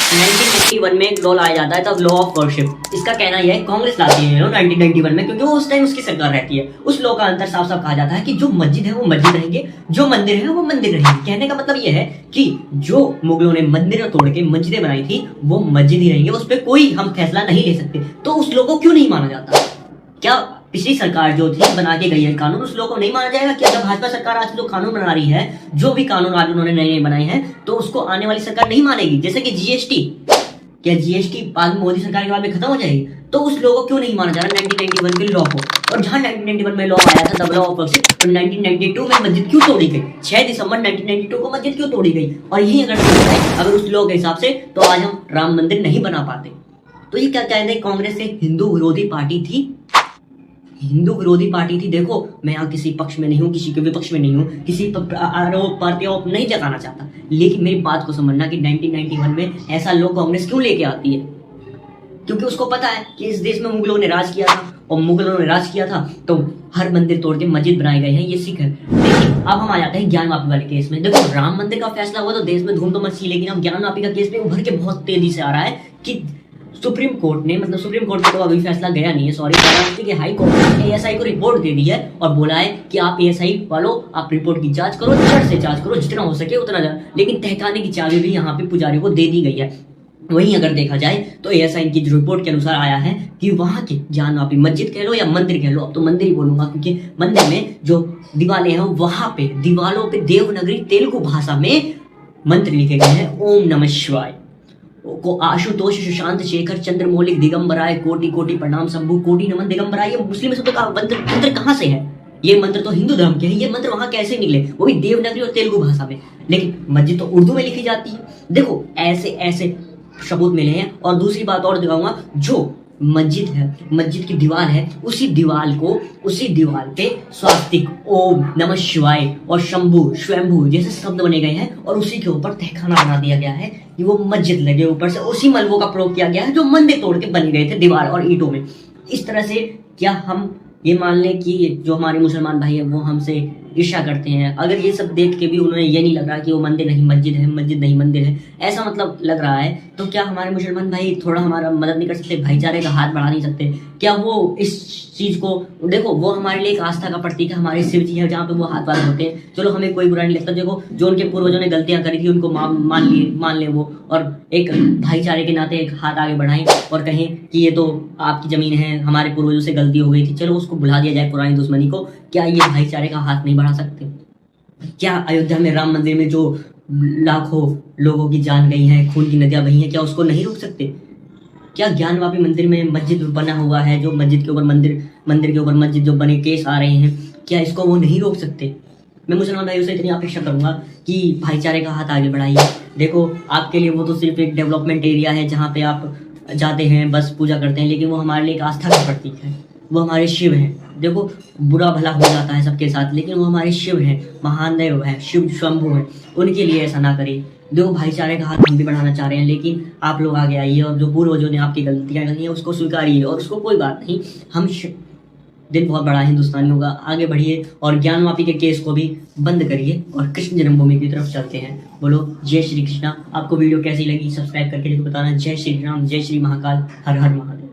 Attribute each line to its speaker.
Speaker 1: 1991 में एक लॉ लाया जाता है, तब लॉ ऑफ वर्शिप। इसका कहना यह है कांग्रेस लाती है 1991 में, क्योंकि वो उस टाइम उसकी सरकार रहती है। उस लॉ का अंतर साफ साफ कहा जाता है कि जो मस्जिद है वो मस्जिद रहेंगे, जो मंदिर है वो मंदिर रहेंगे। कहने का मतलब यह है कि जो मुगलों ने मंदिर तोड़ के मस्जिदें बनाई थी वो मस्जिद ही रहेंगे, उस पर कोई हम फैसला नहीं ले सकते। तो उस लॉ को क्यों नहीं माना जाता? क्या पिछली सरकार जो थी बना के गई है कानून, उस लोगों को नहीं माना जाएगा? क्या जब भाजपा सरकार आज जो कानून बना रही है, जो भी कानून आज उन्होंने नए नए बनाए हैं, तो उसको आने वाली सरकार नहीं मानेगी? जैसे कि जीएसटी, क्या जीएसटी बाद मोदी सरकार के बाद में खत्म हो जाएगी? तो उस लॉ को क्यों नहीं माना जा रहा 1991 के लॉ को? और जहां 1991 में लॉ आया था तब लॉ ऑफ वर्शिप, तो 1992 में मस्जिद क्यों तोड़ी गई? 6 दिसंबर 1992 को मस्जिद क्यों तोड़ी गई? और यही अगर उस लॉ के हिसाब से, तो आज हम राम मंदिर नहीं बना पाते। तो ये क्या कहते हैं, कांग्रेस एक हिंदू विरोधी पार्टी थी, हिंदू विरोधी पार्टी थी। देखो, मैं यहाँ किसी पक्ष में नहीं हूँ, किसी के विपक्ष में नहीं हूँ, किसी आरोप प्रत्यारोप नहीं जताना चाहता, लेकिन मेरी बात को समझना कि 1991 में ऐसा लोग कांग्रेस क्यों लेके आती है? क्योंकि उसको पता है कि इस देश में मुगलों ने राज किया था, और मुगलों ने राज किया था तो हर मंदिर तोड़ के मस्जिद बनाए गए हैं, ये सिख है। लेकिन अब हम आ जाते हैं ज्ञानवापी वाले केस में। देखो, राम मंदिर का फैसला हुआ तो देश में धूम तो मची, लेकिन अब ज्ञानवापी का केस में उभर के बहुत तेजी से आ रहा है कि सुप्रीम कोर्ट ने, मतलब सुप्रीम कोर्ट में तो अभी फैसला गया नहीं है, सॉरी, महाराष्ट्र के हाई कोर्ट ने एएसआई को रिपोर्ट दे दी है और बोला है कि आप एएसआई वालों, आप रिपोर्ट की जांच करो, जड़ से जांच करो, जितना हो सके उतना जाए। लेकिन तहखाने की चाबी भी यहाँ पे पुजारी को दे दी गई है। वहीं अगर देखा जाए तो एएसआई की जो रिपोर्ट के अनुसार आया है कि वहां के ज्ञानवापी मस्जिद कह लो या मंदिर कह लो, अब तो मंदिर ही बोलूंगा, क्योंकि मंदिर में जो दीवारें हैं वहां पे दीवालों पे देवनागरी तेलुगु भाषा में मंत्र लिखे गए हैं, ओम नमः शिवाय को आशुतोष सुशांत शेखर चंद्र मौलिक दिगंबराय कोटि कोटि प्रणाम शंभु कोटि नमन दिगंबराय। ये मुस्लिम शब्द का मंत्र कहाँ से है? ये मंत्र तो हिंदू धर्म के हैं, ये मंत्र वहां कैसे निकले, वो भी देवनागरी और तेलुगु भाषा में? लेकिन मस्जिद तो उर्दू में लिखी जाती है। देखो, ऐसे ऐसे सबूत मिले हैं। और दूसरी बात और दिखाऊंगा, जो मस्जिद है, मस्जिद की दीवार है, उसी दीवार पे स्वास्तिक, ओम नमः शिवाय और शंभु स्वयंभू जैसे शब्द बने गए हैं, और उसी के ऊपर तहखाना बना दिया गया है कि वो मस्जिद लगे, ऊपर से उसी मलबों का प्रयोग किया गया है जो मंदिर तोड़ के बने गए थे दीवार और ईंटों में। इस तरह से क्या हम ये मान लें कि जो हमारे मुसलमान भाई है वो हमसे ईर्ष्या करते हैं? अगर ये सब देख के भी उन्हें ये नहीं लग रहा कि वो मंदिर नहीं मस्जिद है, मस्जिद नहीं मंदिर है, ऐसा मतलब लग रहा है, तो क्या हमारे मुसलमान भाई थोड़ा हमारा मदद नहीं कर सकते? भाईचारे का हाथ बढ़ा नहीं सकते? क्या वो इस चीज को, देखो, वो हमारे लिए एक आस्था का प्रतीक है, हमारे शिव जी है जहाँ पे वो हाथ बार होते हैं। चलो, हमें कोई बुरा नहीं लगता। देखो, जो उनके पूर्वजों ने गलतियां करी थी उनको मान ले वो, और एक भाईचारे के नाते एक हाथ आगे बढ़ाएं और कहें कि ये तो आपकी जमीन है, हमारे पूर्वजों से गलती हो गई थी, चलो उसको भुला दिया जाए पुरानी दुश्मनी को। क्या ये भाईचारे का हाथ नहीं बढ़ा सकते? क्या अयोध्या में राम मंदिर में जो लाखों लोगों की जान गई है, खून की नदियां बही हैं, क्या उसको नहीं रोक सकते? क्या ज्ञानवापी मंदिर में मस्जिद बना हुआ है, जो मस्जिद के ऊपर मंदिर के ऊपर मस्जिद जो बने केस आ रहे हैं, क्या इसको वो नहीं रोक सकते? मैं मुसलमान भाइयों से इतनी अपेक्षा करूंगा कि भाईचारे का हाथ आगे बढ़ाइए। देखो, आपके लिए वो तो सिर्फ एक डेवलपमेंट एरिया है जहाँ पे आप जाते हैं, बस पूजा करते हैं, लेकिन वो हमारे लिए एक आस्था का प्रतीक है, वो हमारे शिव हैं। देखो, बुरा भला हो जाता है सबके साथ, लेकिन वो हमारे शिव हैं, महादेव है, शिव शंभु है, उनके लिए ऐसा ना करिए। देखो, भाईचारे का हाथ हम भी बढ़ाना चाह रहे हैं, लेकिन आप लोग आगे आइए और जो पूर्वजों ने आपकी गलतियां करी हैं उसको स्वीकारिए, और उसको कोई बात नहीं, हम दिन बहुत बड़ा हिंदुस्तानी होगा, आगे बढ़िए और ज्ञानवापी के केस को भी बंद करिए और कृष्ण जन्मभूमि की तरफ चलते हैं। बोलो जय श्री कृष्णा। आपको वीडियो कैसी लगी सब्सक्राइब करके बताना। जय श्री राम, जय श्री महाकाल, हर हर महादेव।